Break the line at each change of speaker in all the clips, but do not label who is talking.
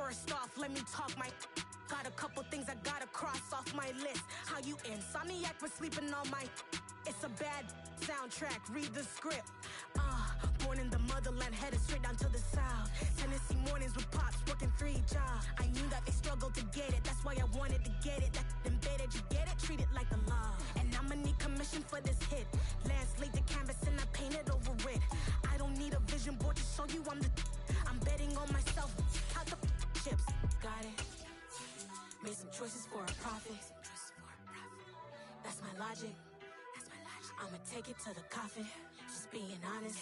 First off, let me talk my. Got a couple things I gotta cross off my list. How you insomniac for sleeping on my. It's a bad soundtrack, read the script. Born in the motherland, headed straight down to the south. Tennessee mornings with pops, working 3 jobs. I knew that they struggled to get it, that's why I wanted to get it. That embedded, you get it, treat it like a law. And I'ma need commission for this hit. Lance laid the canvas and I painted over it. I don't need a vision board to show you I'm betting on myself, count the chips. Got it. Made some choices for a profit. That's my logic. I'ma take it to the coffin, just being honest.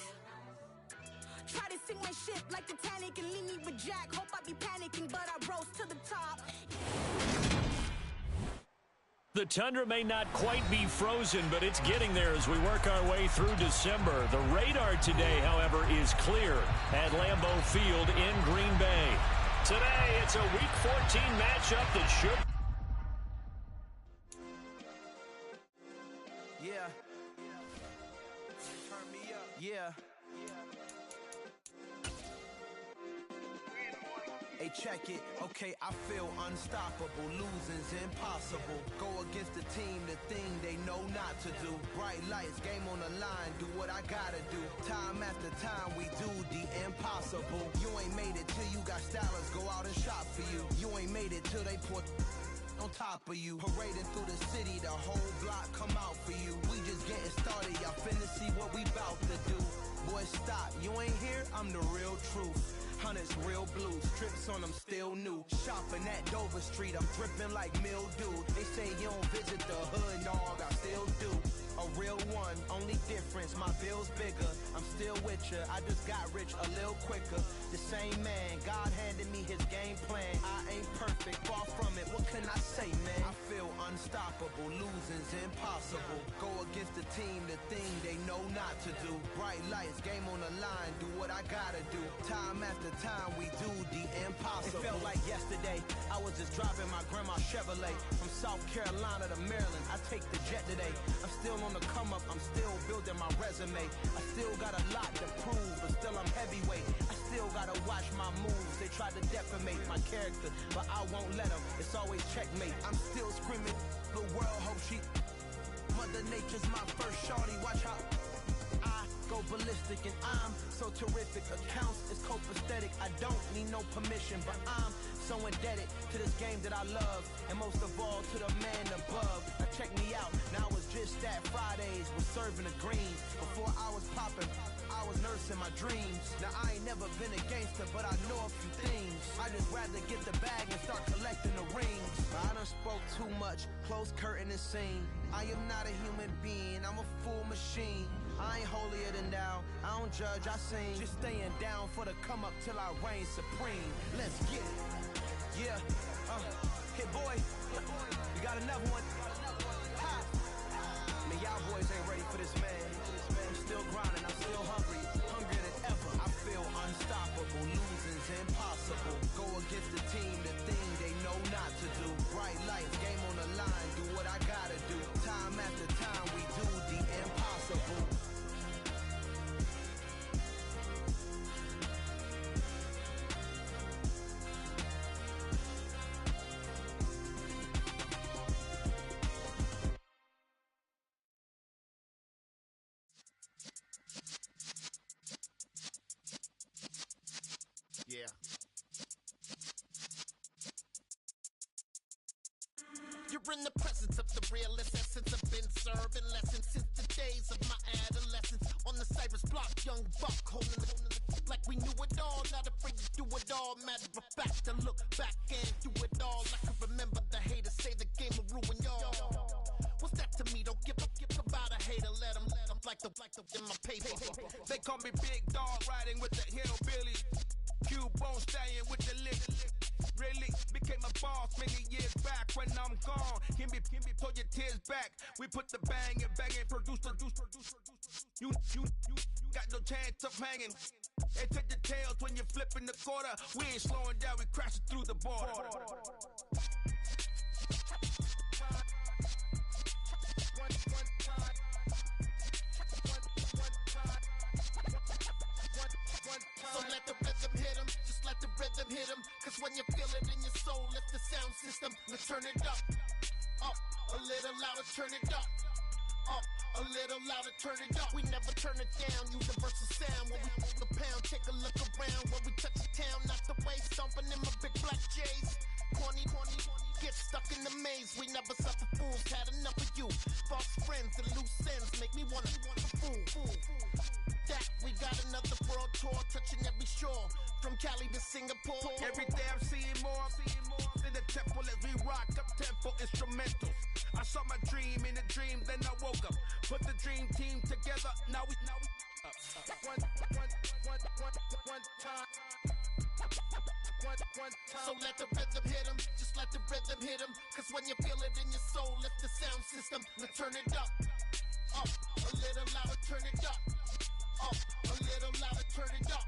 Try to sink my ship like Titanic and leave me with Jack. Hope I be panicking, but I rose to the top.
The tundra may not quite be frozen, but it's getting there as we work our way through December. The radar today, however, is clear at Lambeau Field in Green Bay. Today, it's a Week 14 matchup that should...
Yeah. Turn me up. Yeah. Hey, check it. Okay, I feel unstoppable. Losing's impossible. Go against the team, the thing they know not to do. Bright lights, game on the line. Do what I gotta do. Time after time, we do the impossible. You ain't made it till you got stylers go out and shop for you. You ain't made it till they put on top of you. Parading through the city, the whole block come out for you. We just getting started, y'all finna see what we bout to do. Boy, stop, you ain't here, I'm the real truth. Hunters, real blues, strips on them still new. Shopping at Dover Street, I'm dripping like mildew. They say you don't visit the hood, dog, I still do. A real one, only difference, my bill's bigger. I'm still with ya, I just got rich a little quicker. The same man, God handed me his game plan. I ain't perfect, far from it, what can I say, man? I feel unstoppable, losing's impossible. Go against the team, the thing they know not to do. Bright lights, game on the line, do what I gotta do. Time after time, we do the impossible. It felt like yesterday, I was just driving my grandma's Chevrolet. From South Carolina to Maryland, I take the jet today. I'm still on the come up, I'm still building my resume. I still got a lot to prove, but still I'm heavyweight. I still gotta watch my moves, they try to defamate my character, but I won't let them, it's always checkmate. I'm still screaming, the world hope she... Mother Nature's my first shorty, watch how I go ballistic and I'm so terrific. Accounts is copacetic, I don't need no permission, but I'm so indebted to this game that I love, and most of all to the man above. Now check me out, now it's just that Fridays was serving the greens. Before I was popping, I was nursing my dreams. Now I ain't never been a gangster, but I know a few things. I just rather get the bag and start collecting the rings. I done spoke too much, close curtain and scene. I am not a human being, I'm a full machine. I ain't holier than thou, I don't judge, I sing. Just staying down for the come up till I reign supreme. Let's get it. Yeah, hit boy, we got another one. Ha! Man, y'all boys ain't ready for this, man. I'm still grinding, I'm still hungry, hungrier than ever. I feel unstoppable, losing's impossible. Go against the team, the thing they know not to do. Bright lights, game on the line, do what I gotta do. Time after time, we do the impossible.
Yeah. You're in the presence of the realest essence. I've been serving lessons since the days of my adolescence. On the Cypress block, young buck holding the like we knew it all. Not afraid to do it all. Matter of fact, to look back and do it all. I can remember the haters say the game will ruin y'all. What's that to me? Don't give about a hater. Let them like the in my paper.
They call me Big Dog, riding with the hillbilly. Cubone staying with the lick. Really became a boss many years back. When I'm gone, can be pull your tears back. We put the bang and produce. You got no chance of hanging. They take the tails when you're flipping the quarter. We ain't slowing down, we crashing through the border.
So let the rhythm hit him, just let the rhythm hit him. Cause when you feel it in your soul, lift the sound system. Let's turn it up. Up, a little louder, turn it up. Up, a little louder, turn it up. We never turn it down, universal sound. When we hold the pound, take a look around. When we touch the town, not the way, stomping in my big black J's. Corny, get stuck in the maze. We never suffer fools, had enough of you. False friends and loose ends make me wanna fool. That we got another world tour, touching every shore. From Cali to Singapore.
Every day I'm seeing more in the temple as we rock up tempo instrumentals. I saw my dream in a dream, then I woke up. Put the dream team together, now we one time.
So let the rhythm hit 'em, just let the rhythm hit 'em. Cause when you feel it in your soul, lift the sound system. Let's turn it up. Up, a little louder, turn it up. Up, a little louder, turn it up.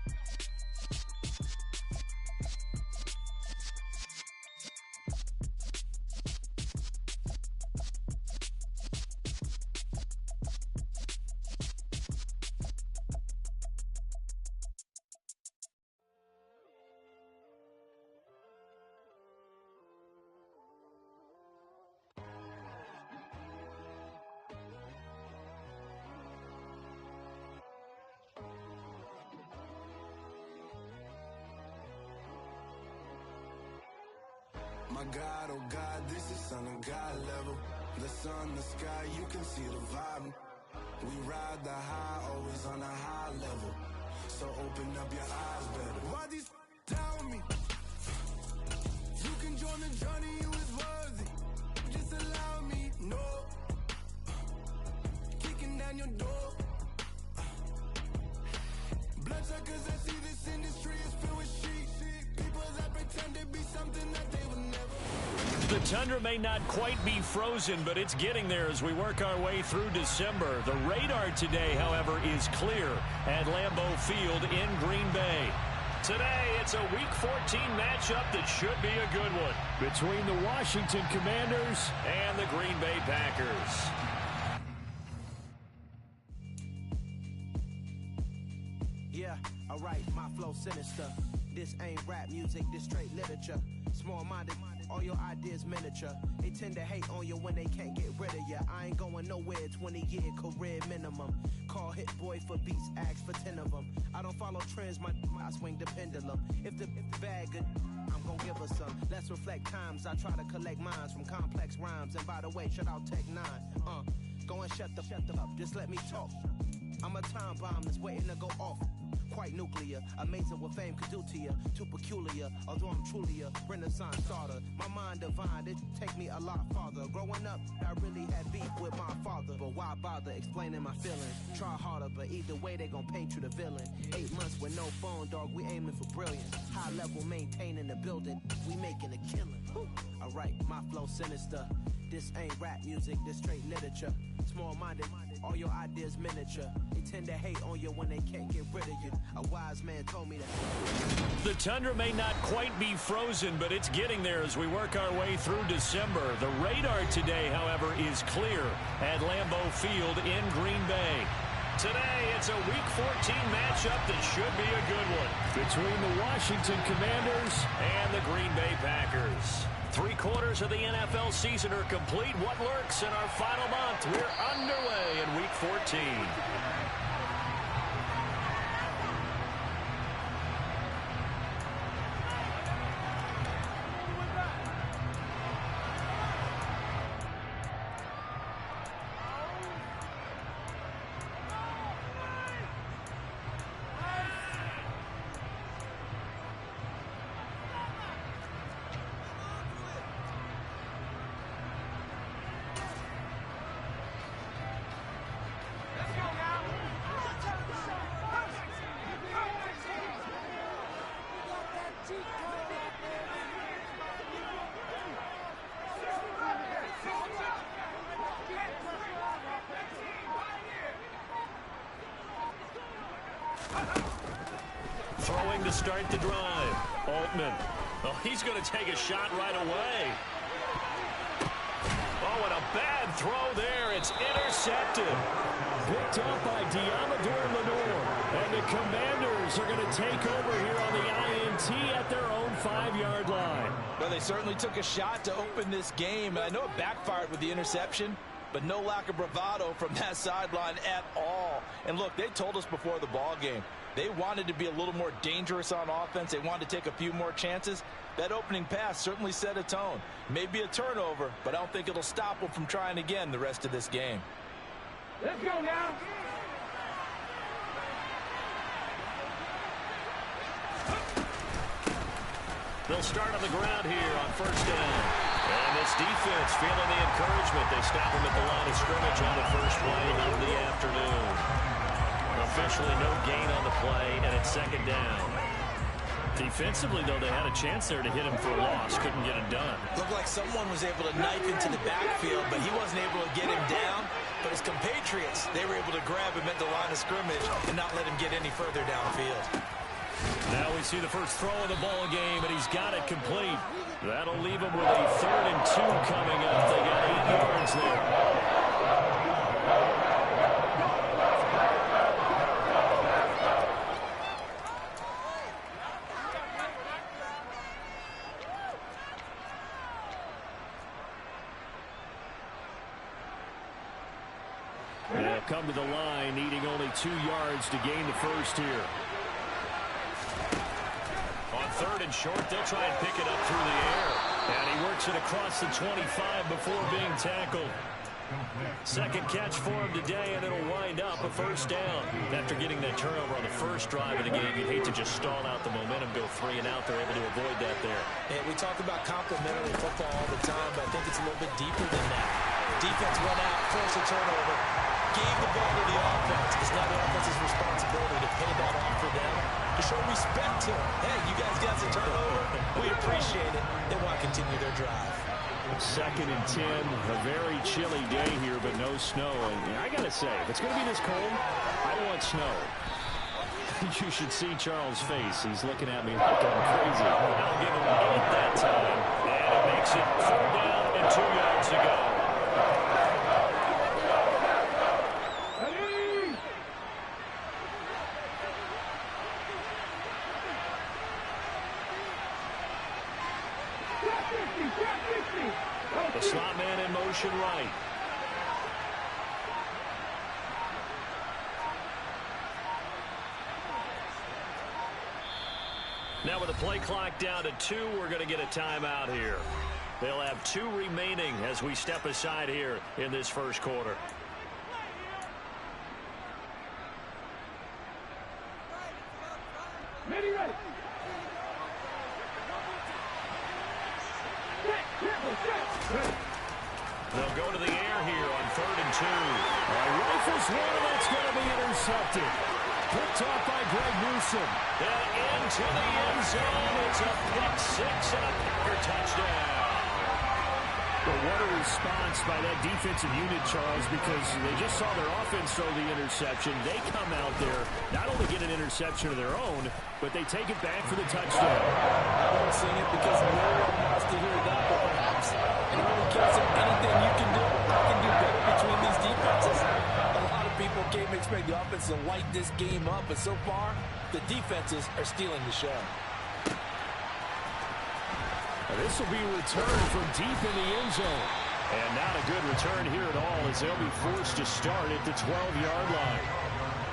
My God, oh God, this is Son of God level. The sun, the sky, you can see the vibe. We ride the high, always on a high level. So open up your eyes better. Why these tell me? You can join the journey, you is worthy. Just allow me, no. Kicking down your door. Bloodsuckers that see this industry is filled with sheep. People that pretend to be something that they would never.
The tundra may not quite be frozen, but it's getting there as we work our way through December. The radar today, however, is clear at Lambeau Field in Green Bay. Today, it's a Week 14 matchup that should be a good one between the Washington Commanders and the Green Bay Packers.
Yeah, alright, my flow sinister. This ain't rap music, this straight literature. Small-minded, all your ideas miniature. They tend to hate on you when they can't get rid of you. I ain't going nowhere, 20-year career minimum. Call Hit Boy for beats, ask for 10 of them. I don't follow trends, I swing the pendulum. If the bag good, I'm gonna give her some. Let's reflect times, I try to collect minds from complex rhymes. And by the way, shout out Tech 9. Go and shut the up, just let me talk. I'm a time bomb that's waiting to go off. Quite nuclear, amazing what fame could do to you. Too peculiar, although I'm truly a Renaissance starter. My mind divine, it take me a lot farther. Growing up, I really had beef with my father. But why bother explaining my feelings? Try harder, but either way they gon' paint you the villain. 8 months with no phone, dog, we aiming for brilliance. High level maintaining the building, we making a killing. Alright, my flow sinister. This ain't rap music, this straight literature. Small-minded, all your ideas miniature. They tend to hate on you when they can't get rid of you. A wise man told me that.
The tundra may not quite be frozen, but it's getting there as we work our way through December. The radar today, however, is clear at Lambeau Field in Green Bay. Today, it's a Week 14 matchup that should be a good one between the Washington Commanders and the Green Bay Packers. 3/4 of the NFL season are complete. What lurks in our final month? We're underway in Week 14. Throwing to start the drive. Altman. Oh, he's going to take a shot right away. Oh, and a bad throw there. It's intercepted. Picked up by Deommodore Lenoir. And the Commanders are going to take over here on the INT at their own 5-yard line.
Well, they certainly took a shot to open this game. I know it backfired with the interception, but no lack of bravado from that sideline at all. And look, they told us before the ball game, they wanted to be a little more dangerous on offense. They wanted to take a few more chances. That opening pass certainly set a tone. Maybe a turnover, but I don't think it'll stop them from trying again the rest of this game.
Let's go now.
They'll start on the ground here on first down. And this defense feeling the encouragement. They stop them at the line of scrimmage on the first play of the afternoon. Officially no gain on the play, and it's second down. Defensively, though, they had a chance there to hit him for a loss. Couldn't get it done.
Looked like someone was able to knife into the backfield, but he wasn't able to get him down. But his compatriots, they were able to grab him at the line of scrimmage and not let him get any further downfield.
Now we see the first throw of the ball game, and he's got it complete. That'll leave him with a 3rd and 2 coming up. They got 8 yards there. They'll come to the line, needing only 2 yards to gain the first here. On 3rd and short, they'll try and pick it up through the air. And he works it across the 25 before being tackled. Second catch for him today, and it'll wind up a first down. After getting that turnover on the first drive of the game, you'd hate to just stall out the momentum, go 3 and out. They're able to avoid that there.
And we talk about complementary football all the time, but I think it's a little bit deeper than that. Defense went out, forced a turnover, gave the ball to the offense. It's now the offense's responsibility to pay that off for them, to show respect to them. Hey, you guys got the turnover. We appreciate it. They want to continue their drive.
2nd and 10, a very chilly day here, but no snow. And I got to say, if it's going to be this cold, I want snow. You should see Charles' face. He's looking at me like I'm crazy. I'll give him 8 that time. And it makes it 4th down and 2 yards to go. The slot man in motion right. Now with the play clock down to 2, we're going to get a timeout here. They'll have 2 remaining as we step aside here in this first quarter.
Ready.
They'll go to the air here on 3rd and 2. Rifles one, that's going to be intercepted. Picked off by Greg Newsome. And into the end zone. It's a pick 6 and a Packer touchdown. Well, what a response by that defensive unit, Charles, because they just saw their offense throw the interception. They come out there, not only get an interception of their own, but they take it back for the touchdown.
I won't sing it because no one wants to hear that, but perhaps it really kills anything you can do. I can do better between these defenses. A lot of people came to expect the offense to light this game up, but so far, the defenses are stealing the show.
This will be returned from deep in the end zone. And not a good return here at all as they'll be forced to start at the 12-yard line.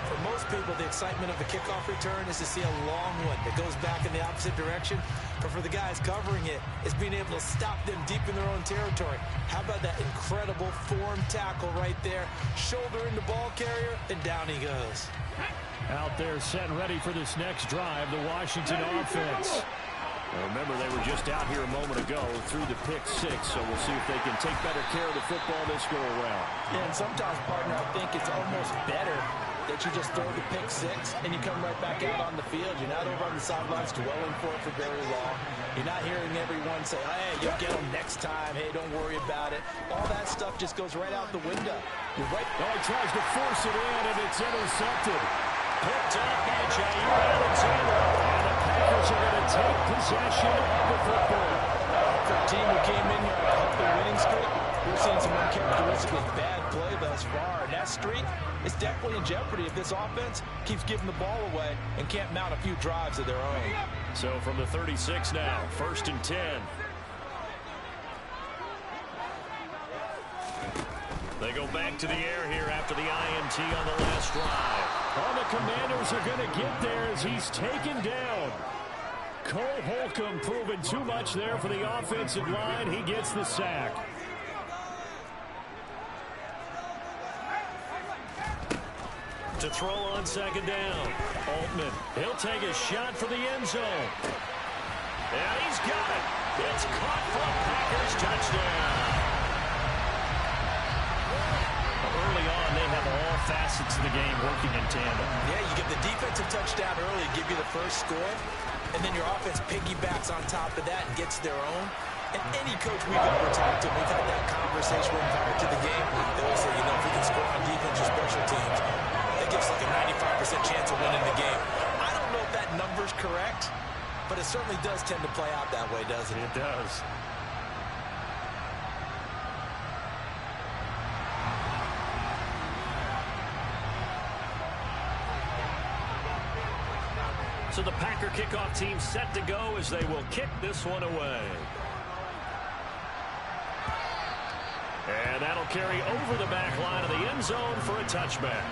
For most people, the excitement of a kickoff return is to see a long one that goes back in the opposite direction. But for the guys covering it, it's being able to stop them deep in their own territory. How about that incredible form tackle right there? Shoulder in the ball carrier, and down he goes.
Out there set and ready for this next drive, the Washington offense. Remember, they were just out here a moment ago through the pick 6, so we'll see if they can take better care of the football this go around.
Yeah, and sometimes, partner, I think it's almost better that you just throw the pick 6 and you come right back out on the field. You're not over on the sidelines dwelling for it for very long. You're not hearing everyone say, hey, you'll get them next time. Hey, don't worry about it. All that stuff just goes right out the window. You're right.
Oh, he tries to force it in, and it's intercepted. Picked up by Jair Alexander. And the Packers are going to take possession of the football.
For a team who came in here on a healthy winning streak, we're seeing some uncharacteristic basically bad play thus far. And that streak is definitely in jeopardy if this offense keeps giving the ball away and can't mount a few drives of their own.
So from the 36 now, 1st and 10. They go back to the air here after the INT on the last drive.
All the Commanders are going to get there as he's taken down. Cole Holcomb proving too much there for the offensive line. He gets the sack.
To throw on 2nd down. Altman, he'll take a shot for the end zone. And he's got it. It's caught for a Packers touchdown. Early on, they have all facets of the game working in tandem.
Yeah, you get the defensive touchdown early, give you the first score, and then your offense piggybacks on top of that and gets their own. And any coach we've ever talked to, we've had that conversation prior to the game. They always say, you know, if we can score on defense or special teams, that gives like a 95% chance of winning the game. I don't know if that number's correct, but it certainly does tend to play out that way, doesn't it?
It does. So the Packer kickoff team set to go as they will kick this one away. And that'll carry over the back line of the end zone for a touchback.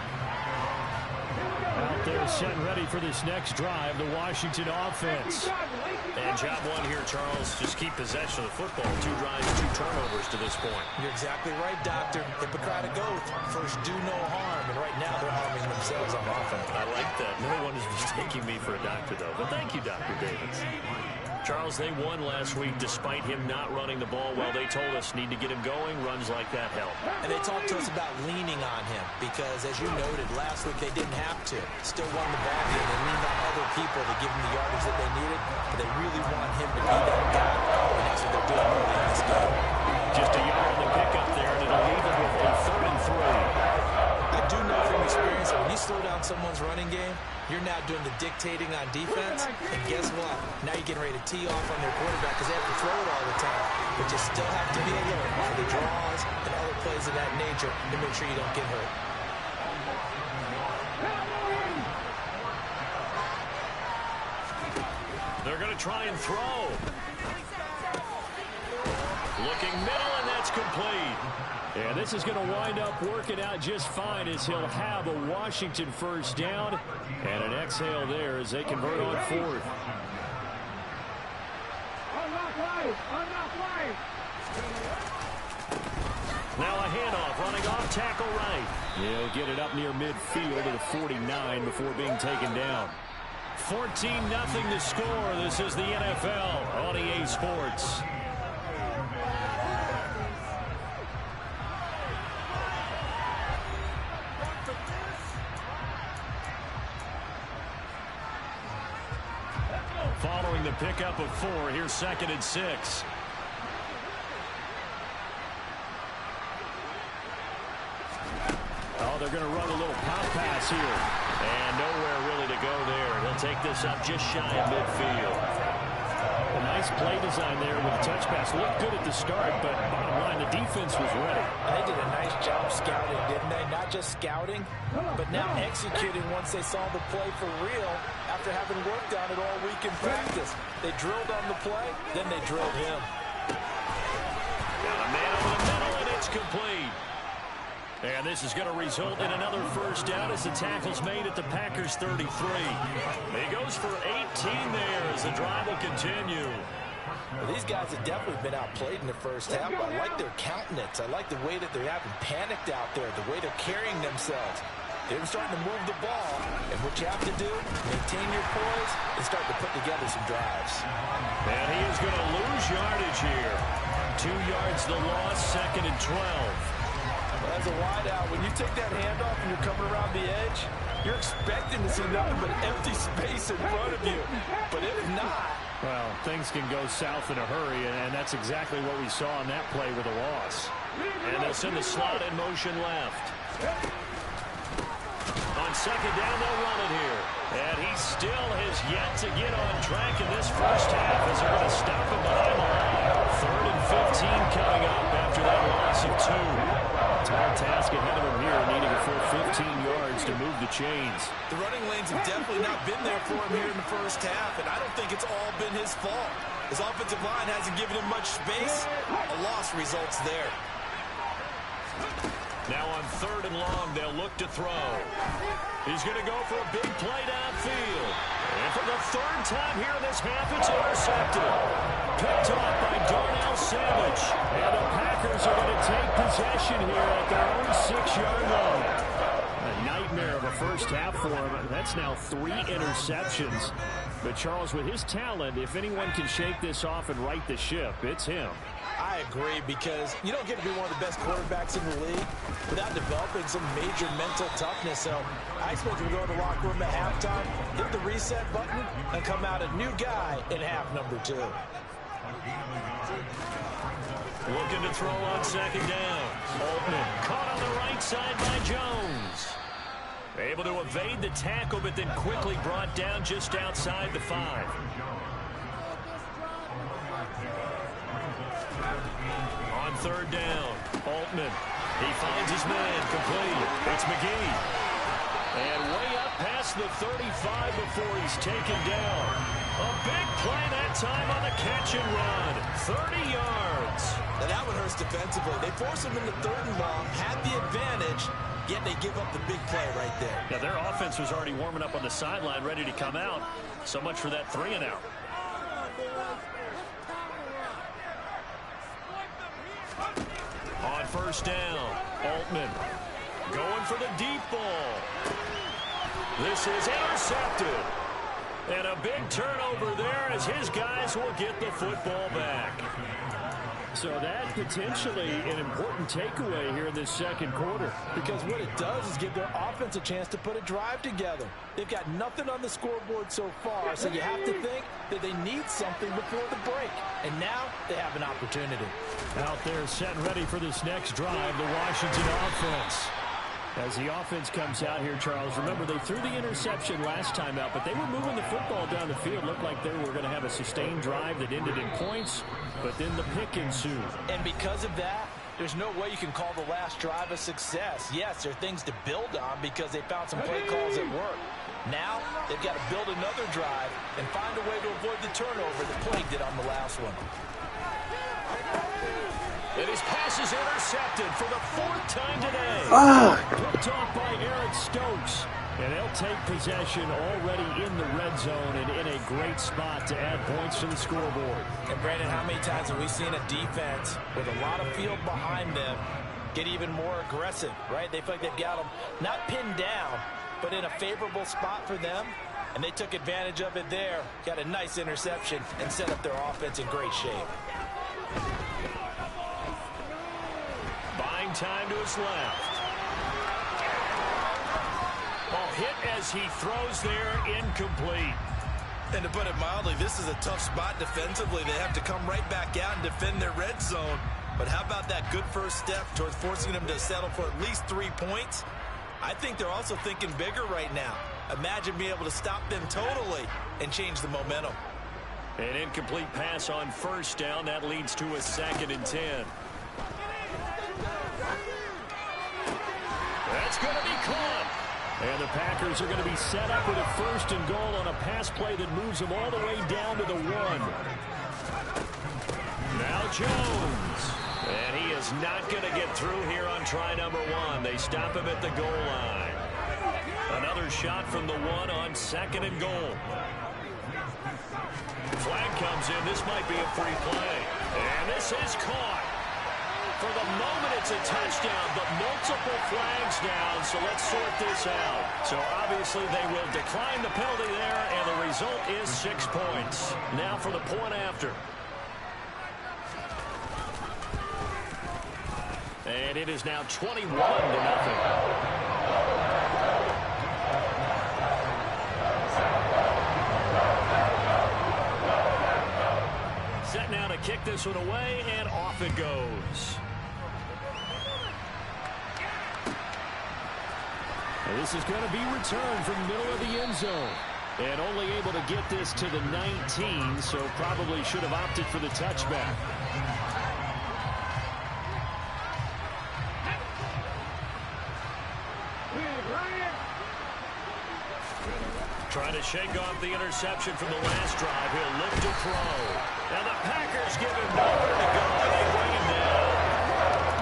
Out there set ready for this next drive, the Washington offense.
And job one here, Charles, just keep possession of the football. 2 drives, 2 turnovers to this point.
You're exactly right, Doctor. Hippocratic oath. First, do no harm. And right now, they're harming themselves on offense.
I like that. No one is mistaking me for a doctor, though. But thank you, Dr. Davis. Charles, they won last week despite him not running the ball well. They told us need to get him going. Runs like that help.
And they talked to us about leaning on him because, as you noted, last week they didn't have to. Still won the ball game. They leaned on other people to give them the yardage that they needed, but they really want him to be that guy. And that's what they're doing early in this game.
Just a yard on the pickup there, and it'll leave them with a 3rd and 3.
I do know from experience that when you slow down someone's running game, you're now doing the dictating on defense. And guess what? Now you're getting ready to tee off on their quarterback because they have to throw it all the time. But you still have to be alert for the draws and other plays of that nature to make sure you don't get hurt.
They're going to try and throw. Looking middle, and that's complete.
And this is going to wind up working out just fine as he'll have a Washington first down. And an exhale there as they convert on 4th.
Now a handoff, running off tackle right.
He'll get it up near midfield to the 49 before being taken down.
14-0 to score. This is the NFL on EA Sports. Following the pickup of 4, here's 2nd and 6.
Oh, they're going to run a little pop pass here.
And nowhere really to go there. He'll take this up just shy of midfield.
A nice play design there with the touch pass. Looked good at the start, but bottom line, the defense was ready.
And they did a nice job scouting, didn't they? Not just scouting, but now executing once they saw the play for real after having worked on it all week in practice. They drilled on the play, then they drilled him.
Got a man over the middle, and it's complete. And this is going to result in another first down as the tackle's made at the Packers 33. He goes for 18 there as the drive will continue.
Well, these guys have definitely been outplayed in the first half. I like their countenance. I like the way that they're having panicked out there, the way they're carrying themselves. They're starting to move the ball. And what you have to do, maintain your poise and start to put together some drives.
And he is going to lose yardage here. 2 yards the loss, 2nd and 12.
As a wideout, when you take that handoff and you're coming around the edge, you're expecting to see nothing but empty space in front of you. But if not...
Well, things can go south in a hurry, and that's exactly what we saw on that play with a loss.
And they'll send the slot in motion left. On 2nd down, they'll run it here. And he still has yet to get on track in this first half as they're going to stop him behind the line. 3rd and 15 coming up after that loss of 2.
the chains.
The running lanes have definitely not been there for him here in the first half, and I don't think it's all been his fault. His offensive line hasn't given him much space. A loss results there.
Now on 3rd and long, they'll look to throw. He's going to go for a big play downfield. And for the 3rd time here in this half, it's intercepted. Picked off by Darnell Savage. And the Packers are going to take possession here at their own 6-yard line. A nightmare of a first half for him. That's now 3 interceptions. But Charles, with his talent, if anyone can shake this off and right the ship, it's him.
I agree, because you don't get to be one of the best quarterbacks in the league without developing some major mental toughness. So I expect him to go in the locker room at halftime, hit the reset button, and come out a new guy in half number 2.
Looking to throw on 2nd down. Altman caught on the right side by Jones. Able to evade the tackle, but then quickly brought down just outside the 5. On 3rd down, Altman. He finds his man, complete. It's McGee. And way up past the 35 before he's taken down. A big play that time on the catch and run. 30 yards.
Now that one hurts defensively. They force him into 3rd and long, had the advantage, yet they give up the big play right there.
Now their offense was already warming up on the sideline, ready to come out. So much for that 3-and-out. On 1st down, Altman going for the deep ball. This is intercepted. And a big turnover there as his guys will get the football back.
So that potentially an important takeaway here in this 2nd quarter.
Because what it does is give their offense a chance to put a drive together. They've got nothing on the scoreboard so far, so you have to think that they need something before the break. And now they have an opportunity.
Out there set and ready for this next drive, the Washington offense. As the offense comes out here, Charles, remember they threw the interception last time out, but they were moving the football down the field. Looked like they were going to have a sustained drive that ended in points, but then the pick ensued.
And because of that, there's no way you can call the last drive a success. Yes, there are things to build on because they found some play calls that work. Now, they've got to build another drive and find a way to avoid the turnover that plagued it on the last one.
And his pass is intercepted for the 4th time today. Picked off by Eric Stokes. And they'll take possession already in the red zone and in a great spot to add points to the scoreboard.
And Brandon, how many times have we seen a defense with a lot of field behind them get even more aggressive, right? They feel like they've got them not pinned down, but in a favorable spot for them. And they took advantage of it there. Got a nice interception and set up their offense in great shape.
Buying time to his left. Ball hit as he throws there, incomplete.
And to put it mildly, this is a tough spot defensively. They have to come right back out and defend their red zone. But how about that good first step towards forcing them to settle for at least 3 points? I think they're also thinking bigger right now. Imagine being able to stop them totally and change the momentum.
An incomplete pass on 1st down. That leads to a 2nd and 10. That's going to be caught. And the Packers are going to be set up with a 1st and goal on a pass play that moves them all the way down to the 1. Now Jones. And he is not going to get through here on try number 1. They stop him at the goal line. Another shot from the 1 on 2nd and goal. Flag comes in. This might be a free play. And this is caught. For the moment, it's a touchdown, but multiple flags down, so let's sort this out. So obviously they will decline the penalty there, and the result is 6 points. Now for the point after. And it is now 21-0. Set now to kick this one away, and off it goes. And this is going to be returned from the middle of the end zone. And only able to get this to the 19, so probably should have opted for the touchback. Trying to shake off the interception from the last drive. He'll look to throw. And the Packers give him nowhere to go. They bring him down.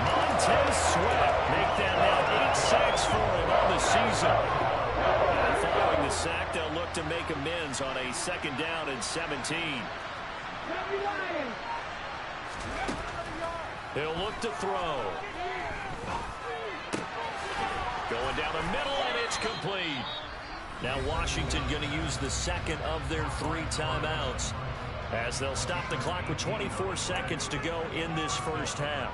Montez Sweat make that now 8 sacks for him on the season. And following the sack, they'll look to make amends on a 2nd down and 17. He'll look to throw. Going down the middle, and it's complete. Now Washington going to use the 2nd of their 3 timeouts as they'll stop the clock with 24 seconds to go in this first half.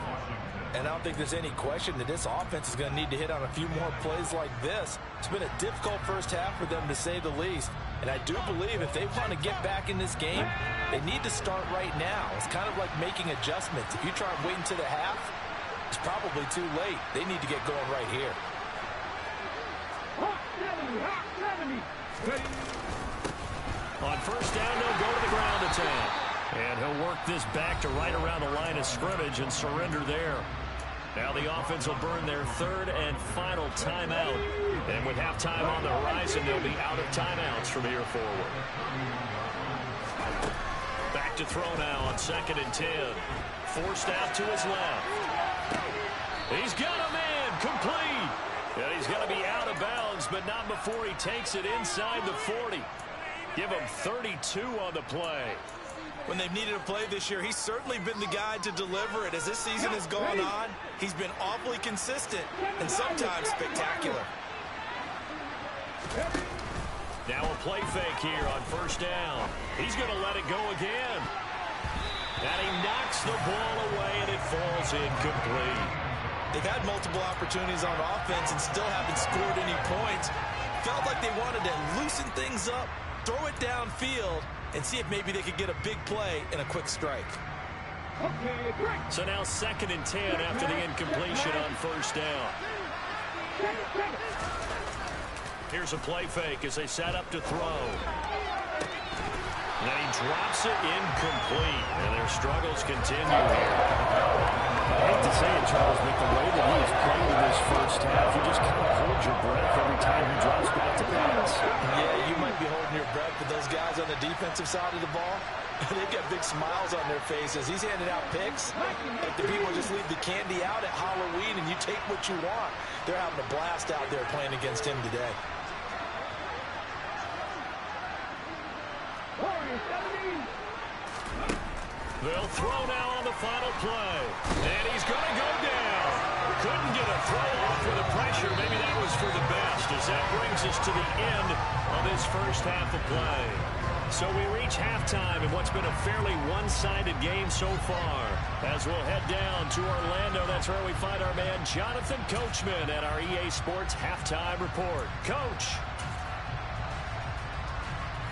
And I don't think there's any question that this offense is going to need to hit on a few more plays like this. It's been a difficult first half for them, to say the least. And I do believe if they want to get back in this game, they need to start right now. It's kind of like making adjustments. If you try and wait until the half, it's probably too late. They need to get going right here.
On first down, they'll go to the ground attack. And he'll work this back to right around the line of scrimmage and surrender there. Now the offense will burn their 3rd and final timeout. And with halftime on the horizon, they'll be out of timeouts from here forward. Back to throw now on 2nd and 10. Forced out to his left. He's got a man complete. And he's going to be out of bounds, but not before he takes it inside the 40. Give him 32 on the play.
When they've needed a play this year, he's certainly been the guy to deliver it. As this season has gone on, he's been awfully consistent and sometimes spectacular.
Now a play fake here on first down. He's going to let it go again. And he knocks the ball away, and it falls incomplete.
They've had multiple opportunities on offense and still haven't scored any points. Felt like they wanted to loosen things up, throw it downfield, and see if maybe they could get a big play and a quick strike.
So now 2nd and 10 after the incompletion on first down. Here's a play fake as they set up to throw. And he drops it incomplete, and their struggles continue here.
I hate to say it, Charles, but the way that he is playing in this first half, you just kind of hold your breath every time he drops back to pass.
Yeah, you might be holding your breath, but those guys on the defensive side of the ball, they've got big smiles on their faces. He's handing out picks. Like the people just leave the candy out at Halloween and you take what you want. They're having a blast out there playing against him today.
They'll throw now on the final play. And he's going to go down. Couldn't get a throw off with the pressure. Maybe that was for the best, as that brings us to the end of this first half of play. So we reach halftime in what's been a fairly one-sided game so far. As we'll head down to Orlando, that's where we find our man Jonathan Coachman at our EA Sports Halftime Report. Coach.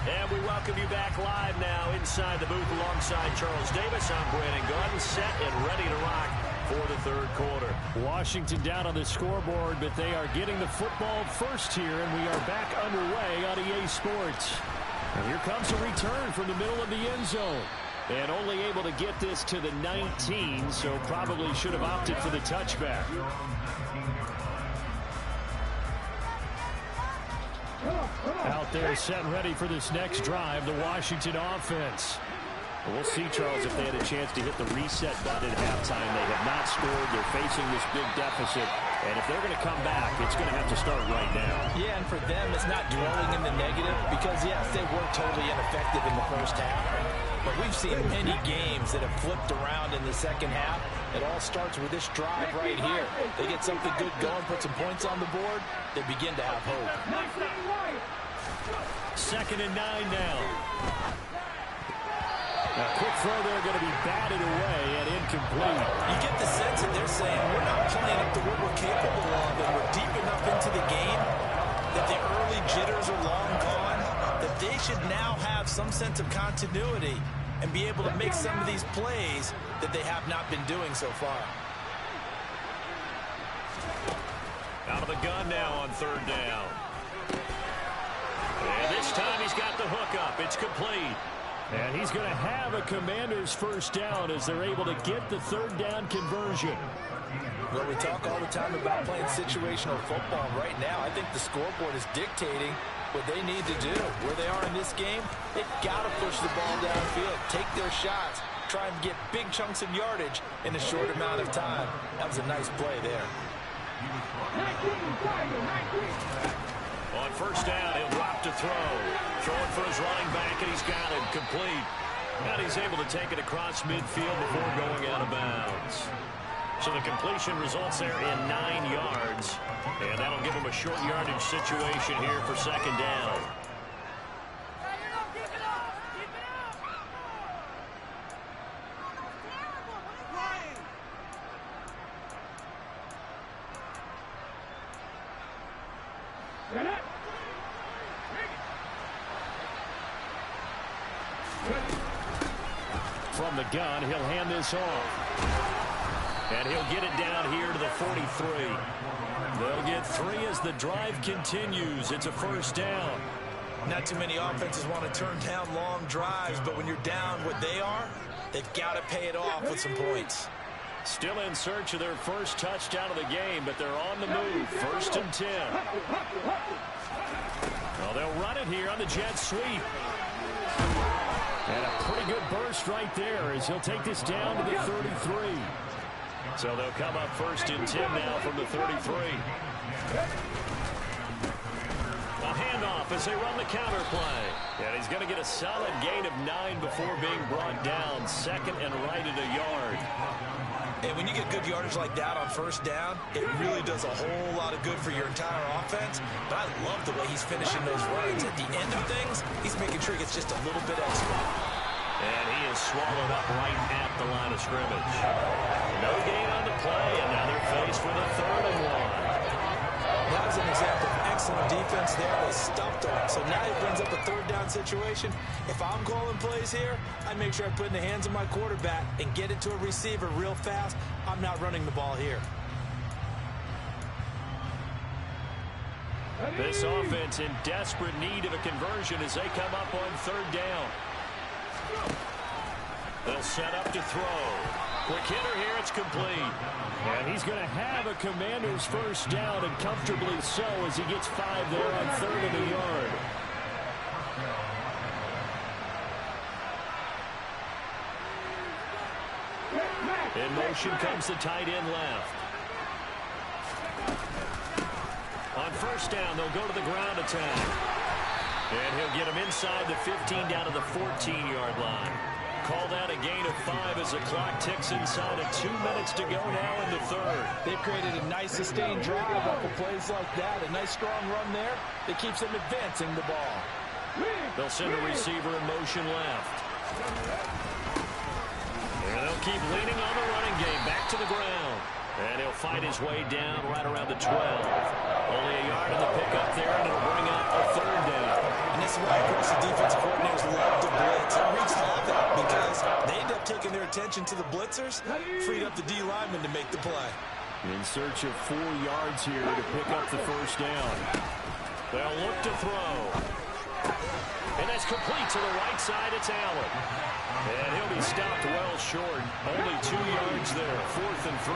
And we welcome you back live now inside the booth alongside Charles Davis. I'm Brandon Gaudin, set and ready to rock for the 3rd quarter.
Washington down on the scoreboard, but they are getting the football first here, and we are back underway on EA Sports. And here comes a return from the middle of the end zone. And only able to get this to the 19, so probably should have opted for the touchback. Out there set and ready for this next drive, the Washington offense. We'll see, Charles, if they had a chance to hit the reset button at halftime. They have not scored. They're facing this big deficit. And if they're going to come back, it's going to have to start right now.
Yeah, and for them, it's not dwelling in the negative because, yes, they were totally ineffective in the first half. But we've seen many games that have flipped around in the second half. It all starts with this drive right here. They get something good going, put some points on the board, they begin to have hope.
2nd and 9 now. A quick throw there going to be batted away and incomplete.
You get the sense that they're saying we're not playing up to what we're capable of, and we're deep enough into the game that the early jitters are long gone, that they should now have some sense of continuity and be able to make some of these plays that they have not been doing so far.
Out of the gun now on 3rd down. And this time he's got the hook up. It's complete.
And he's going to have a Commander's first down as they're able to get the 3rd down conversion.
Well, we talk all the time about playing situational football. Right now, I think the scoreboard is dictating what they need to do. Where they are in this game, they've got to push the ball downfield, take their shots, try and get big chunks of yardage in a short amount of time. That was a nice play there.
On first down, he'll drop to throw. Throwing for his running back, and he's got it complete. And he's able to take it across midfield before going out of bounds. So the completion results there in 9 yards. And that'll give him a short yardage situation here for second down. From the gun, he'll hand this off. And he'll get it down here to the 43. They'll get 3 as the drive continues. It's a first down.
Not too many offenses want to turn down long drives, but when you're down what they are, they've got to pay it off with some points.
Still in search of their first touchdown of the game, but they're on the move. First and 10. Well, they'll run it here on the jet sweep. And a pretty good burst right there as he'll take this down to the 33. So they'll come up first and 10 now from the 33. A handoff as they run the counter play. And he's going to get a solid gain of 9 before being brought down. Second and right at a yard.
And when you get good yardage like that on first down, it really does a whole lot of good for your entire offense. But I love the way he's finishing those runs. At the end of things, he's making sure he gets just a little bit extra.
And he is swallowed up right at the line of scrimmage. No gain on the play, and now they're faced with a 3rd and 1.
That was an example of excellent defense there. They stuffed him. So now he brings up a 3rd down situation. If I'm calling plays here, I make sure I put it in the hands of my quarterback and get it to a receiver real fast. I'm not running the ball here.
This offense in desperate need of a conversion as they come up on 3rd down. They'll set up to throw. Quick hitter here, it's complete. And he's going to have a Commander's first down, and comfortably so as he gets 5 there on 3rd and a yard. In motion comes the tight end left. On first down, they'll go to the ground attack. And he'll get him inside the 15 down to the 14-yard line. Called out a gain of 5 as the clock ticks inside of 2 minutes to go now in the 3rd.
They've created a nice sustained drive off of plays like that. A nice strong run there that keeps them advancing the ball.
They'll send a receiver in motion left. And they'll keep leaning on the running game back to the ground. And he'll fight his way down right around the 12. Only a yard in the pickup there, and it'll bring up a 3rd down.
And this is why, of course, the defensive coordinators love to blitz. It wreaks havoc because they end up taking their attention to the blitzers, freed up the D lineman to make the play.
In search of 4 yards here to pick up the first down. They'll look to throw. And that's complete to the right side. It's Allen. And he'll be stopped well short. Only 2 yards there. 4th and 3.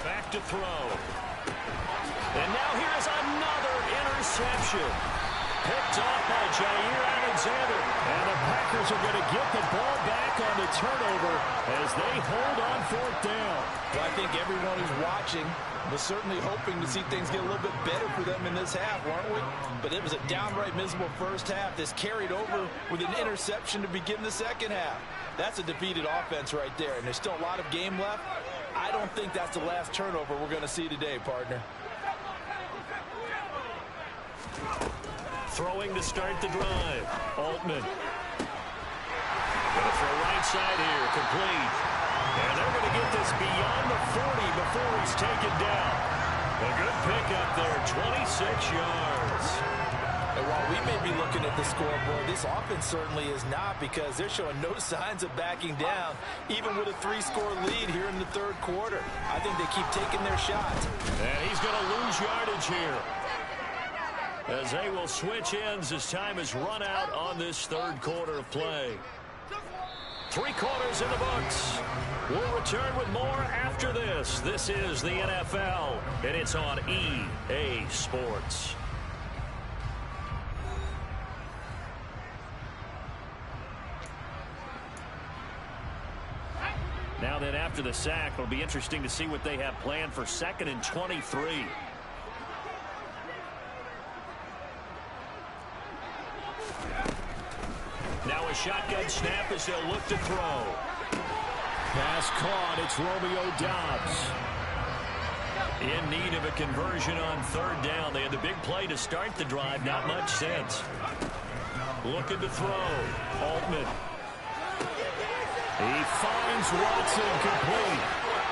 Back to throw. And now here's another interception. Picked off by Jair Alexander. And the Packers are going to get the ball back on the turnover as they hold on 4th down.
Well, I think everyone who's watching was certainly hoping to see things get a little bit better for them in this half, weren't we? But it was a downright miserable first half. This carried over with an interception to begin the second half. That's a defeated offense right there, and there's still a lot of game left. I don't think that's the last turnover we're going to see today, partner.
Throwing to start the drive. Altman. Going to throw right side here. Complete. And they're going to get this beyond the 40 before he's taken down. A good pickup there. 26 yards.
And while we may be looking at the scoreboard, this offense certainly is not, because they're showing no signs of backing down, even with a 3-score lead here in the 3rd quarter. I think they keep taking their shots.
And he's going to lose yardage here, as they will switch ends as time has run out on this 3rd quarter of play. 3 quarters in the books. We'll return with more after this. This is the NFL, and it's on EA Sports. Now then, after the sack, it'll be interesting to see what they have planned for 2nd and 23. Now a shotgun snap as they'll look to throw. Pass caught. It's Romeo Doubs. In need of a conversion on 3rd down. They had the big play to start the drive. Not much sense. Looking to throw. Altman. He finds Watson complete.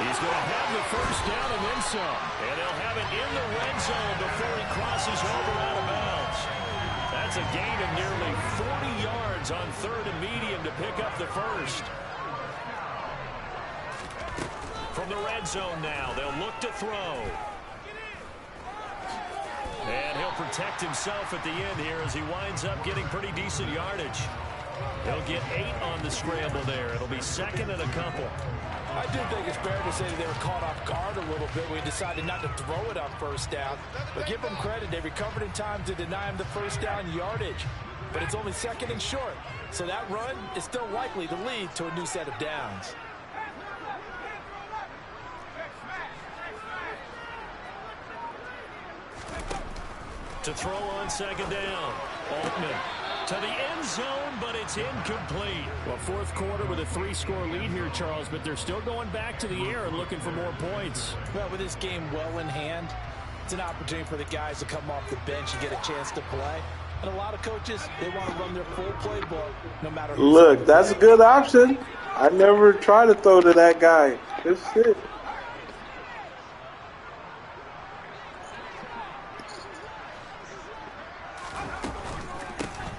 He's going to have the 1st down and then some. And he'll have it in the red zone before he crosses over out of bounds. That's a gain of nearly 40 yards on 3rd and medium to pick up the 1st. From the red zone now, they'll look to throw. And he'll protect himself at the end here as he winds up getting pretty decent yardage. He'll get 8 on the scramble there. It'll be 2nd and a couple.
I do think it's fair to say that they were caught off guard a little bit when he decided not to throw it on 1st down. But give them credit. They recovered in time to deny him the 1st down yardage. But it's only 2nd and short. So that run is still likely to lead to a new set of downs.
To throw on 2nd down. Altman to the end zone, but it's incomplete.
Well, 4th quarter with a 3-score lead here, Charles, but they're still going back to the air and looking for more points.
Well, with this game well in hand, it's an opportunity for the guys to come off the bench and get a chance to play. And a lot of coaches, they want to run their full playbook no matter who.
Look, that's a good option. I never try to throw to that guy. Good shit.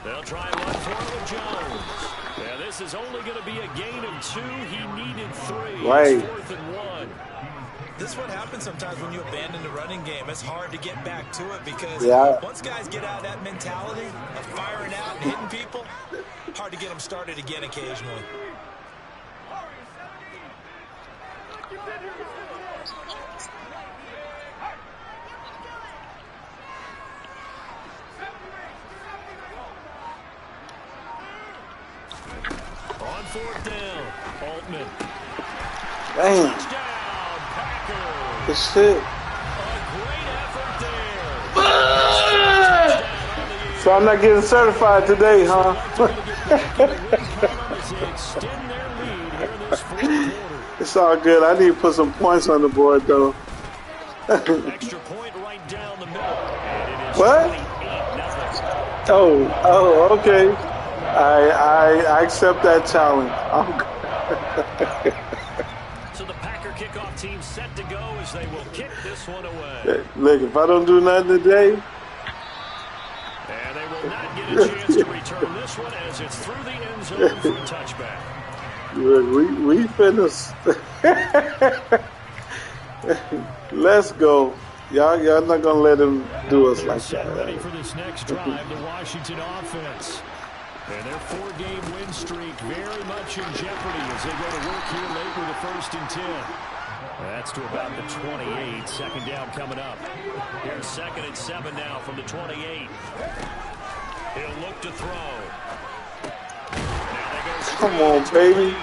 They'll try one throw with Jones. Yeah, this is only going to be a gain of 2. He needed 3.
Right.
It's 4th and 1.
This is what happens sometimes when you abandon the running game. It's hard to get back to it because once guys get out of that mentality of firing out and hitting people, hard to get them started again occasionally.
On 4th down, Altman.
Damn.
Touchdown, Packers.
Good shit.
A great effort there.
So I'm not getting certified today, huh? It's all good. I need to put some points on the board, though.
Extra point right down the middle.
What? Oh, okay. I accept that challenge.
So the Packer kickoff team set to go as they will kick this one away.
Look, if I don't do nothing today.
And they will not get a chance to return this one as it's through the end zone for a touchback.
Look, we finished. Let's go. Y'all not gonna let him do us like that.
Ready for this next drive, the Washington offense. And their 4-game win streak very much in jeopardy as they go to work here late with a 1st and 10. That's to about the 28. 2nd down coming up. Here's 2nd and 7 now from the 28. He'll look to throw. Now they go
Come on, baby.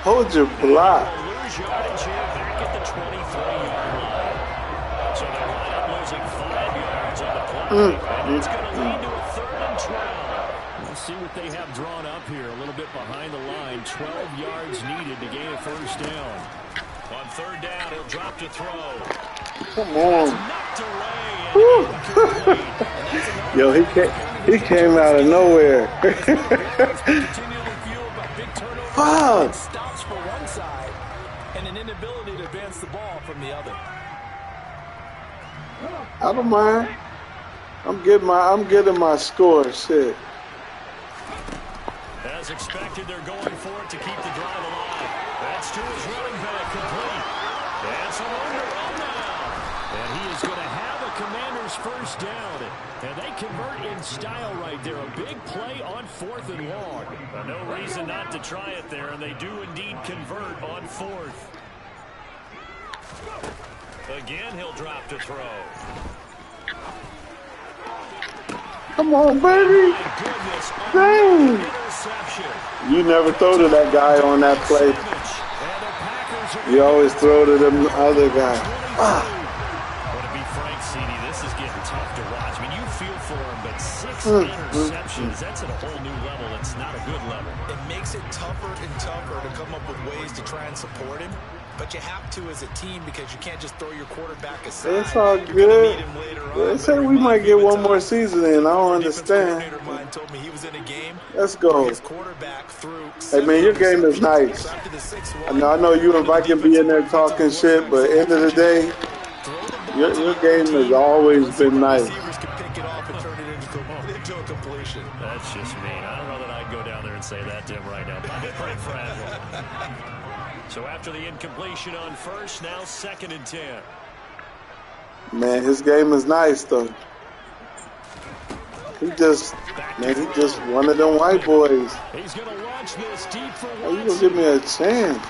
Hold your block.
Lose yardage here back at the 23-yard line. So they wind up losing 5 yards on the play. And it's going to lead to a 3rd and 12. We'll see what they have drawn up here. A little bit behind the line. 12 yards needed to gain a 1st down. On 3rd down, he'll drop to throw.
Come on. Yo, he came out of nowhere. Fuck.
Stops for one side and an inability to advance the ball from the other.
I don't mind. I'm getting my score. Shit.
As expected, they're going for it to keep the drive alive. That's to his running back, complete. That's an underrun now. And he is going to have a
Commanders first down. And they convert in style right there. A big play on 4th and long.
No reason not to try it there, and they do indeed convert on 4th. Again, he'll drop to throw.
Come on, baby. Dang. You never throw to that guy on that play. You always throw to the other guy.
Well, to be frank, CD, this is getting tough to watch. I mean, you feel for him, but 6 interceptions, that's at a whole new level. It's not a good level.
It makes it tougher and tougher to come up with ways to try and support him. But you have to as a team because you can't just throw your quarterback aside.
It's all good. They said we might get one more season in. I don't understand. Let's go. Hey, man, your game is nice. I know you and Viking be in there talking shit, but at the end of the day, your game has always been nice.
That's just mean. I don't know that I'd go down there and say that to him right now. I'm pretty fragile. So after the incompletion on first, now 2nd and 10.
Man, his game is nice though. He just one of them white boys.
He's gonna launch this deep for
you gonna give me a chance?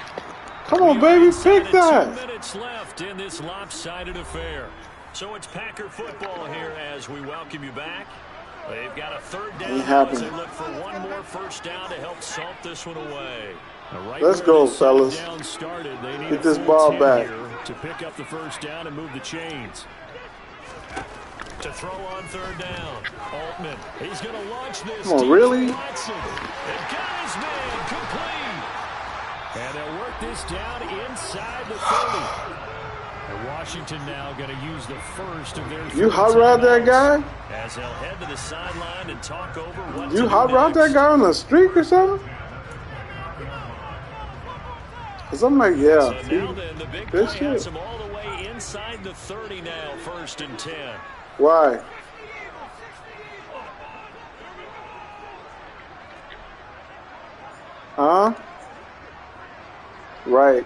Come on, baby, pick that.
2 minutes left in this lopsided affair. So it's Packer football here as we welcome you back. They've got a 3rd down as they look for one more first down to help salt this one away. Right,
let's go, fellas. Get this ball back.
To pick up the first down and move the chains. To throw on 3rd down. Altman, he's going to launch this.
Come on, really?
Watson. And got his man complete. And they'll work this down inside the 30. And Washington now going to use the first of their.
You hot rod that guy?
As they'll head to the sideline and talk over what.
You hot rod that guy on the street or something? Cause I'm like, yeah,
so now then, the big play has him all the way inside the 30 now, 1st and 10.
Why? Huh? Right.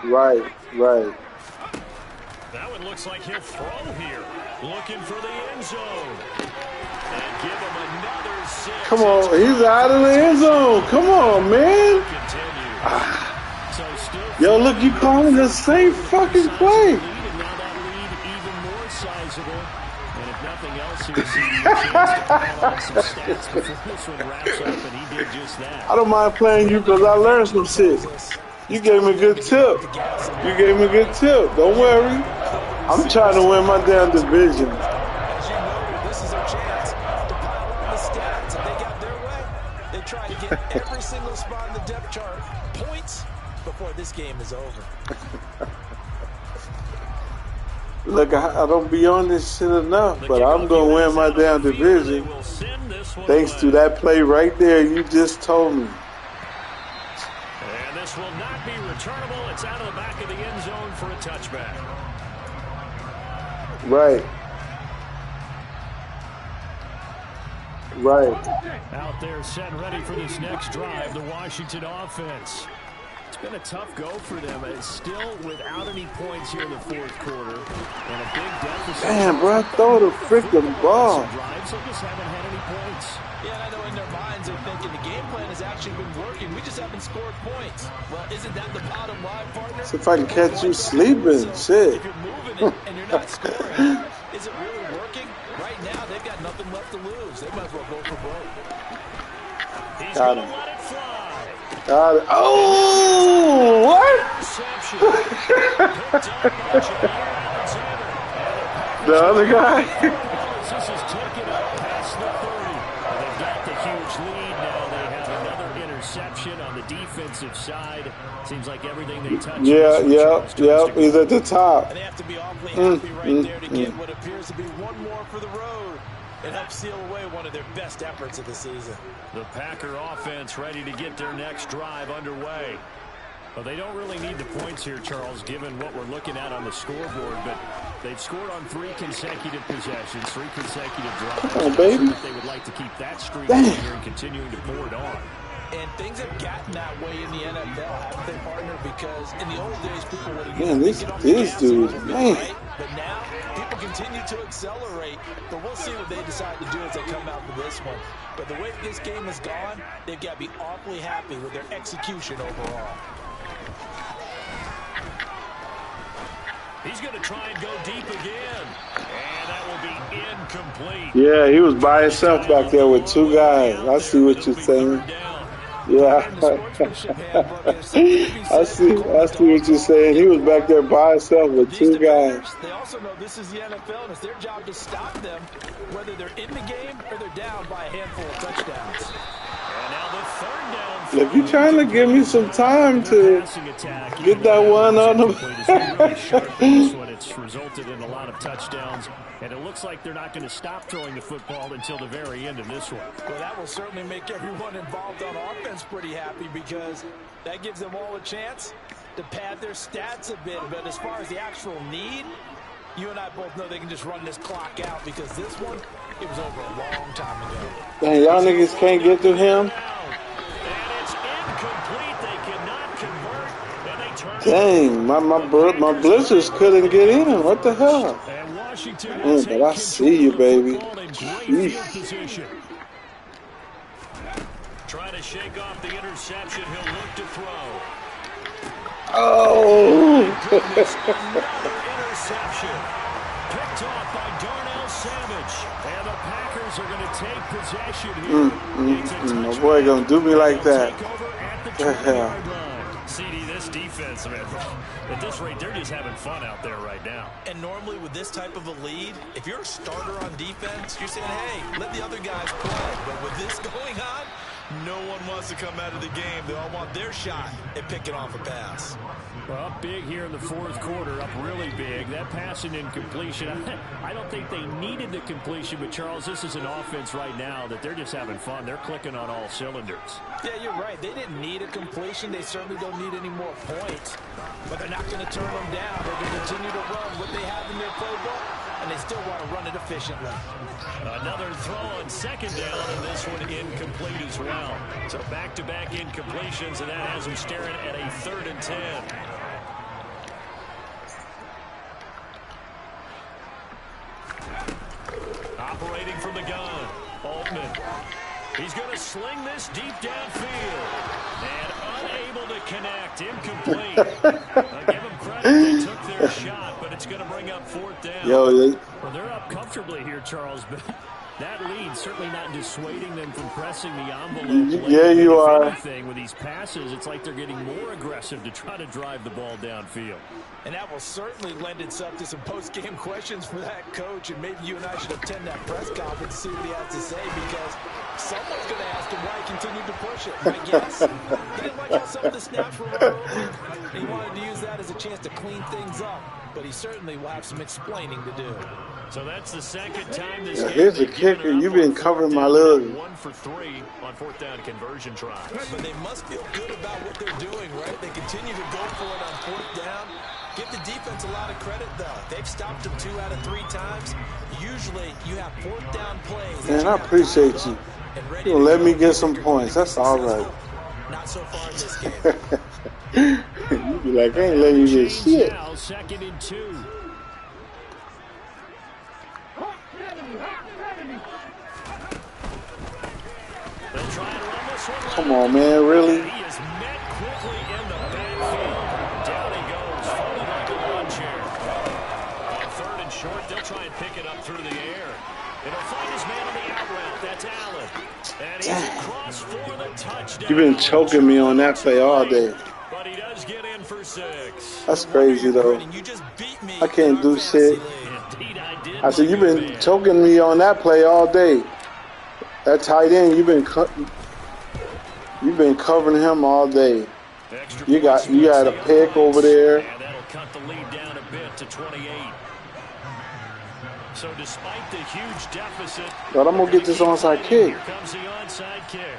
Right.
That one looks like he'll throw here. Looking for the end zone. And give him another 6.
Come on, he's out of the end zone. Come on, man. Yo, look, you calling the same fucking play.
And now that lead even more sizable. And if nothing else, he'll see a chance to call out some stats before this one wraps up, and he did just that.
I don't mind playing you because I learned some shit. You gave me a good tip. Don't worry. I'm trying to win my damn division.
As you noted, this is our chance to pile on the stats. If they got their way, they try to get every single spot in the depth chart points before this game is over.
Look, I don't be on this shit enough, but I'm going to win my damn division. Thanks to that play right there you just told me.
And this will not be returnable. It's out of the back of the end zone for a touchback.
Right.
Out there set ready for this next drive, the Washington offense. It's been a tough go for them. It's still without any points here in the 4th quarter. And a big deficit.
Damn, bro, throw the freaking ball.
Drives, they just haven't had any points.
Yeah, I know in their minds they're thinking the game plan has actually been working. We just haven't scored points. Well, isn't that the bottom line, partner?
See if I can catch you sleeping. Shit.
If you're moving it and you're not scoring, is it really working? Right now, they've got nothing left to lose. They might as well go for broke.
He's going to let it fly.
Got it. Oh, what? The other guy?
This is taken up past the 30. They've got the huge lead. Now they have another interception on the defensive side. Seems like everything they touch.
Yep. He's at the top.
And they have to be awfully happy right there to get what appears to be one more for the road. And help seal away one of their best efforts of the season.
The Packer offense ready to get their next drive underway. Well, they don't really need the points here, Charles, given what we're looking at on the scoreboard. But they've scored on 3 consecutive possessions, 3 consecutive drives.
Come on, baby.
They would like to keep that streak here and continuing to pour it on.
And things have gotten that way in the NFL, haven't they, partner? Because in the old days, people would have
these dudes, man.
Right? But now, people continue to accelerate. But we'll see what they decide to do as they come out for this one. But the way this game has gone, they've got to be awfully happy with their execution overall.
He's going to try and go deep again. And that will be incomplete.
Yeah, he was by himself back there with two guys. I see what you're saying. Yeah. I see what you're saying. He was back there by himself with two guys.
They also know this is the NFL, and it's their job to stop them, whether they're in the game or they're down by a handful of touchdowns.
And now the third down.
If you're trying to give me some time to get that one on him.
It's resulted in a lot of touchdowns, and it looks like they're not going to stop throwing the football until the very end of this one.
Well, that will certainly make everyone involved on offense pretty happy because that gives them all a chance to pad their stats a bit. But as far as the actual need, you and I both know they can just run this clock out because this one, it was over a long time ago.
Dang, y'all niggas can't get to him? Dang, my blizzards couldn't get in. What the hell? But I see you, baby.
Trying to shake off the interception. He'll look to throw.
Oh!
Interception. Picked off by Darnell Savage. And the Packers are going to take possession here.
My boy going to do me like that. Yeah.
CD, this defense, man, at this rate, they're just having fun out there right now.
And normally with this type of a lead, if you're a starter on defense, you're saying, hey, let the other guys play. But with this going on, no one wants to come out of the game. They all want their shot at picking off a pass.
Well, up big here in the fourth quarter, up really big. That pass and incompletion, I don't think they needed the completion, but Charles, this is an offense right now that they're just having fun. They're clicking on all cylinders.
Yeah, you're right. They didn't need a completion. They certainly don't need any more points, but they're not going to turn them down. They're going to continue to run what they have in their playbook, and they still want to run it efficiently.
Another throw on second down, and this one incomplete as well. So back-to-back incompletions, and that has them staring at a 3rd and 10. Operating from the gun, Altman. He's going to sling this deep downfield. And unable to connect. Incomplete. I'll give them credit. They took their shot, but it's going to bring up 4th down.
Well, they're up comfortably here, Charles, but that lead certainly not dissuading them from pressing the envelope.
Yeah, you are.
With these passes, it's like they're getting more aggressive to try to drive the ball downfield.
And that will certainly lend itself to some post-game questions for that coach, and maybe you and I should attend that press conference to see what he has to say, because someone's going to ask him why he continued to push it. My guess, he didn't like how some of the snaps were early. He wanted to use that as a chance to clean things up, but he certainly will have some explaining to do.
So that's the second time this game.
Here's the kicker. You've been covering my little
1 for 3 on 4th down conversion tries.
But they must feel good about what they're doing, right? They continue to go for it on 4th down. Give the defense a lot of credit, though. They've stopped them 2 out of 3 times. Usually, you have 4th down plays.
Man, I appreciate you. You'll let me get some points. That's all right.
Not so far in this game.
You be like, I ain't letting you get shit.
Now, 2nd and 2.
Come on, man, really?
He is met quickly in the backfield. Down he goes, falling like a lawn chair. On 3rd and short, they'll try and pick it up through the air. And he'll find his man on the out route. That's Allen. And he's across for the touchdown.
You've been choking me on that play all day.
But he does get in for 6.
That's crazy, though. I can't do shit. I said, you've been choking me on that play all day. That tight end, you've been covering him all day. You got a pick over there.
And that'll cut the lead down a bit to 28. So despite the huge deficit,
but I'm gonna get this onside kick.
Here comes the onside kick.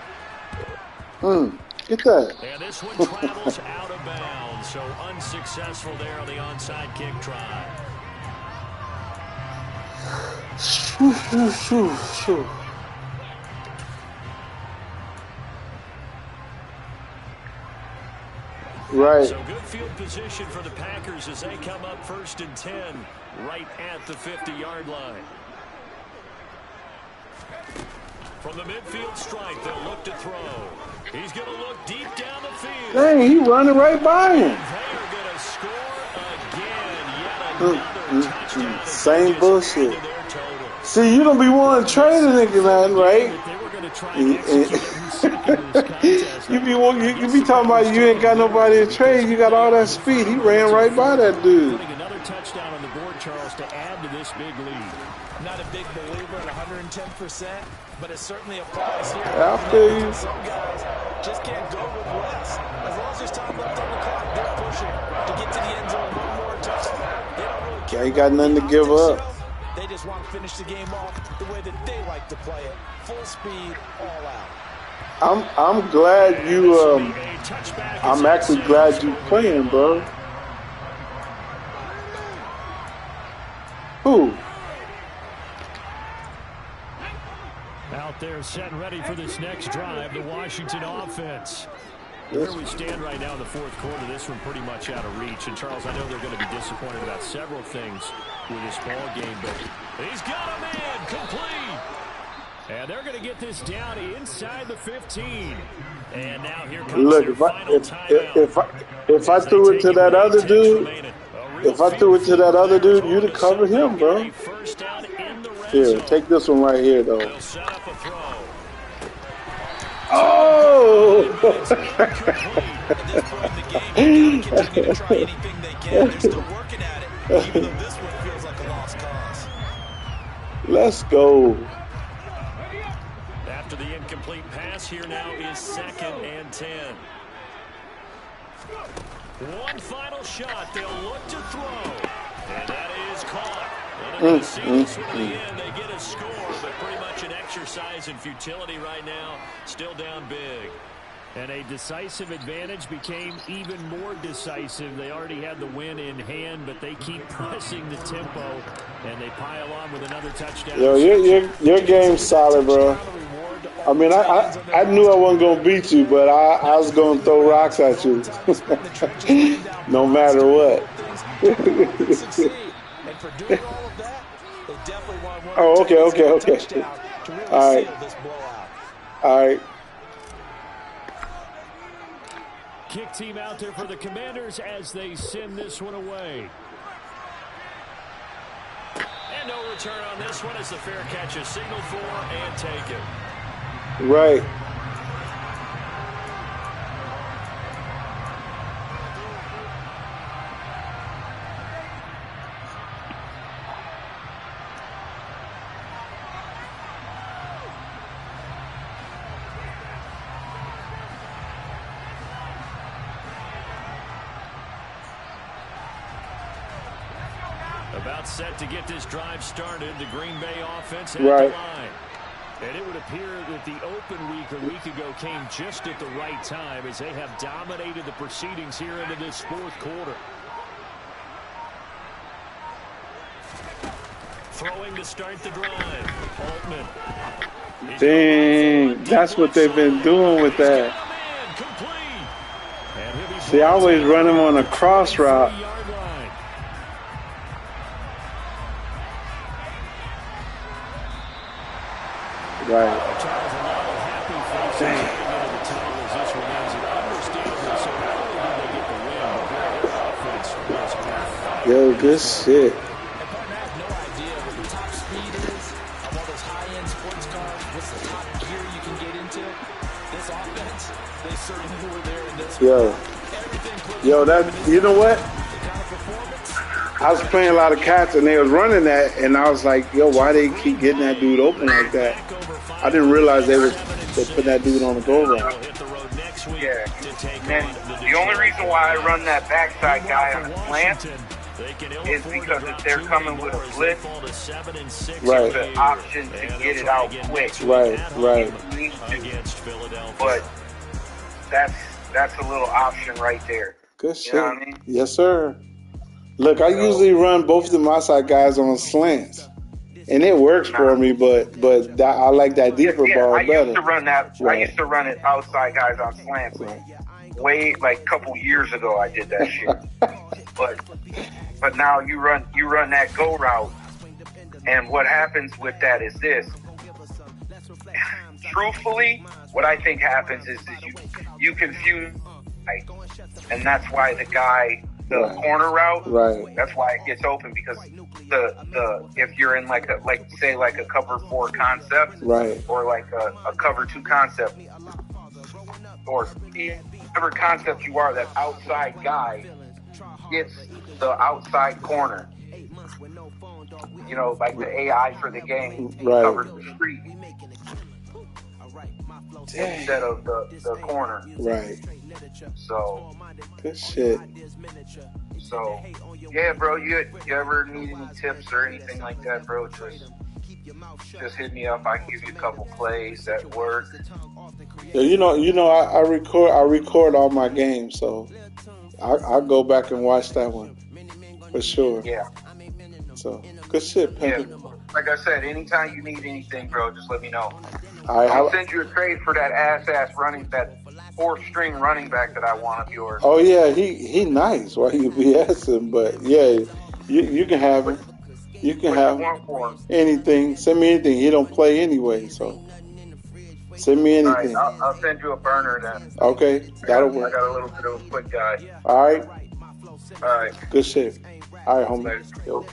Get that.
And this one travels out of bounds, so unsuccessful there on the onside kick try.
Right.
So good field position for the Packers as they come up 1st and 10 right at the 50-yard line. From the midfield stripe, they'll look to throw. He's going to look deep down the field.
Dang, he running right by him.
They are going to score again. Yet another touchdown.
Same bullshit. See, you don't be wanting to trade a nigga, man, right? You be talking about you ain't got nobody to trade. You got all that speed. He ran right by that dude.
Another touchdown on the board, Charles, to add to this big lead.
Not a big believer at 110%, but it certainly applies here.
I feel you.
Some guys just can't go with less. As long as there's time left on the clock, they're pushing to get to the end zone one more time. They don't really care.
Ain't got nothing to give up.
They just want to finish the game off the way that they like to play it. Full speed, all out.
I'm glad you I'm actually glad you playing, bro. Who?
Out there set and ready for this next drive, the Washington offense. Where we stand right now in the fourth quarter, this one pretty much out of reach. And, Charles, I know they're going to be disappointed about several things with this ball game, but he's got a man complete. And they're going to get this down inside the 15. And now here comes
Look,
their final timeout.
if I threw it to that other dude, you'd have covered him, bro. Here, take this one right here, though. Oh! Let's go.
After the incomplete pass, here now is 2nd and 10. One final shot. They'll look to throw. And that is caught. And they're going to see this one in the end. They get a score, but pretty much an exercise in futility right now. Still down big.
And a decisive advantage became even more decisive. They already had the win in hand, but they keep pressing the tempo, and they pile on with another touchdown.
Yo, your game's solid, bro. I mean, I knew I wasn't going to beat you, but I was going to throw rocks at you. No matter what. Oh, okay. All right.
Kick team out there for the Commanders as they send this one away.
And no return on this one as the fair catch is signaled for and taken.
Right.
About set to get this drive started, the Green Bay offense at the line.
And it would appear that the open week a week ago came just at the right time as they have dominated the proceedings here into this fourth quarter.
Throwing to start the drive. Altman.
Dang, that's what they've been doing with that. See, I always run him on a cross route. Right. Dang. Yo, good shit. Yo, that, you know what? I was playing a lot of cats and they was running that, and I was like, yo, why they keep getting that dude open like that? I didn't realize they put that dude on the goal line.
Yeah. And the only reason why I run that backside guy on the slant is because if they're coming with a blitz,
right,
it's an option to get it out quick.
Right.
But that's a little option right there.
Good shit.
You know what I mean?
Yes, sir. Look, I usually run both of the outside guys on slants, and it works for me. But I like that deeper ball better.
I used to run that. Right. I used to run it outside guys on slants. way like a couple years ago I did that shit. But now you run that go route, and what happens with that is this. Truthfully, what I think happens is you confuse, and that's why the corner route, that's why it gets open, because the if you're in like a cover 4 concept, or like a cover 2 concept, or whatever concept you are, that outside guy gets the outside corner. You know, like the AI for the game covers the street instead of the corner.
Right.
So
good shit.
So yeah, bro, you ever need any tips or anything like that, bro, just hit me up. I can give you a couple plays that work.
Yeah, you know, I record all my games, so I'll go back and watch that one for sure.
Yeah.
So good shit, Pimpin'.
Yeah. Like I said, anytime you need anything, bro, just let me know.
All right,
I'll send you a trade for that ass that 4th-string running back that I want of yours.
Oh yeah, he nice. Why you be asking? But yeah, you can have him. You can have anything. Send me anything. He don't play anyway, so send me anything.
All right, I'll send you a burner then.
Okay, that'll work.
I got a little bit of a quick guy.
All right.
All right.
Good shit. All right, homie. Yo.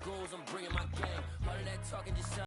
goals, I'm bringing my gang. All of that talking just